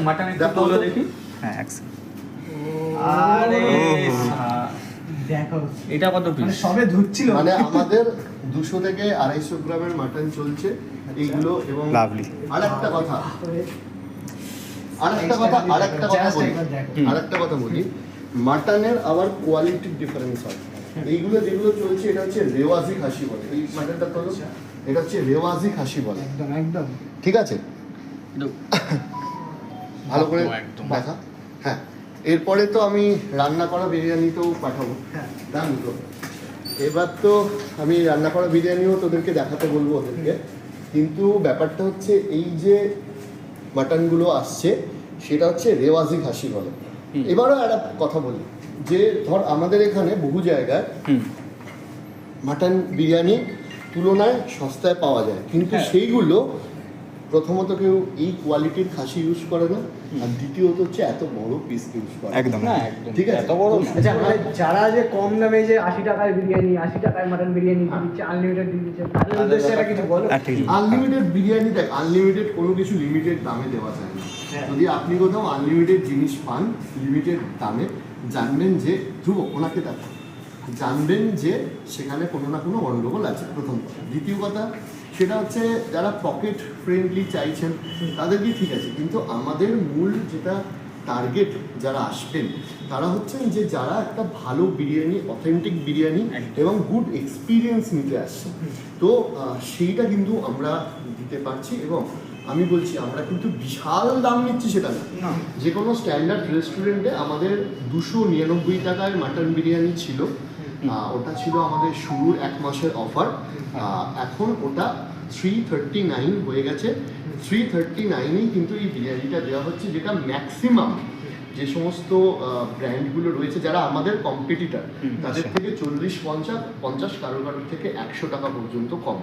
Mutton একটু তোলো দেখি। হ্যাঁ একদম। আরে দেখো এটা কত মানে পিস? সবে ধুচ্ছিল মানে আমাদের 200 থেকে 250 গ্রামের মাটন চলছে এইগুলো। এবং Lovely. আরেকটা কথা বলি, মাটনের আবার কোয়ালিটির ডিফারেন্স হয়। এইগুলো যেগুলো চলছে এটা হচ্ছে রেওয়াজি খাসি বলে। এই মাটনটা তো এটা হচ্ছে রেওয়াজি খাসি বলে, একদম একদম ঠিক আছে? ভালো করে একদম। দেখা। হ্যাঁ, এরপরে তো আমি রান্না করা বিরিয়ানিতেও পাঠাবো। হ্যাঁ ডান তো। এবার তো আমি রান্না করা বিরিয়ানিও তোদেরকে দেখাতে বলবো ওদেরকে। কিন্তু ব্যাপারটা হচ্ছে এই যে মাটনগুলো আসছে সেটা হচ্ছে রেওয়াজি খাসি বলে। এবারও একটা কথা বলি যে ধর আমাদের এখানে বহু জায়গায় মাটন বিরিয়ানি তুলনায় সস্তায় পাওয়া যায়, কিন্তু হ্যাঁ। সেইগুলো প্রথমত কেউ এই কোয়ালিটির খাসি ইউজ করে না, আর দ্বিতীয়ত হচ্ছে এত বড় পিস ইউজ করে। একদম। না একদম ঠিক আছে? এত বড় না। আচ্ছা মানে যারা যে কম দামে যে 80 টাকার বিরিয়ানি 80 টাকার মাটন বিরিয়ানি দিচ্ছে আনলিমিটেড দিচ্ছে তাদের উদ্দেশ্যে এটা কিছু বলো। একটা কিছু। আনলিমিটেড বিরিয়ানি দেখ, আনলিমিটেড কোনো কিছু লিমিটেড দামে দেওয়া যায় না। হ্যাঁ। যদি আপনি কোথাও আনলিমিটেড জিনিস পান লিমিটেড দামে, জানবেন যে ধ্রুব ওনাকে দেখো, জানবেন যে সেখানে কোনো না কোনো গন্ডগোল আছে, প্রথম কথা। দ্বিতীয় কথা সেটা হচ্ছে যারা পকেট ফ্রেন্ডলি চাইছেন তাদেরকে ঠিক আছে, কিন্তু আমাদের মূল যেটা টার্গেট যারা আসবেন তারা হচ্ছেন যে যারা একটা ভালো বিরিয়ানি, অথেন্টিক বিরিয়ানি এবং গুড এক্সপিরিয়েন্স নিতে আসছে। তো সেইটা কিন্তু আমরা দিতে পারছি। এবং আমি বলছি আমরা কিন্তু বিশাল দাম নিচ্ছি সেটা না। যে কোনো স্ট্যান্ডার্ড রেস্টুরেন্টে আমাদের 299 টাকায় মাটন বিরিয়ানি ছিল, ওটা ছিল আমাদের শুরুর 1 মাসের অফার। এখন ওটা 339 হয়ে গেছে। 339এই কিন্তু এই বিরিয়ানিটা দেওয়া হচ্ছে, যেটা ম্যাক্সিমাম যে সমস্ত ব্র্যান্ডগুলো রয়েছে যারা আমাদের কম্পিটিটর তাদের থেকে 40-50 কারোর থেকে 100 টাকা পর্যন্ত কম।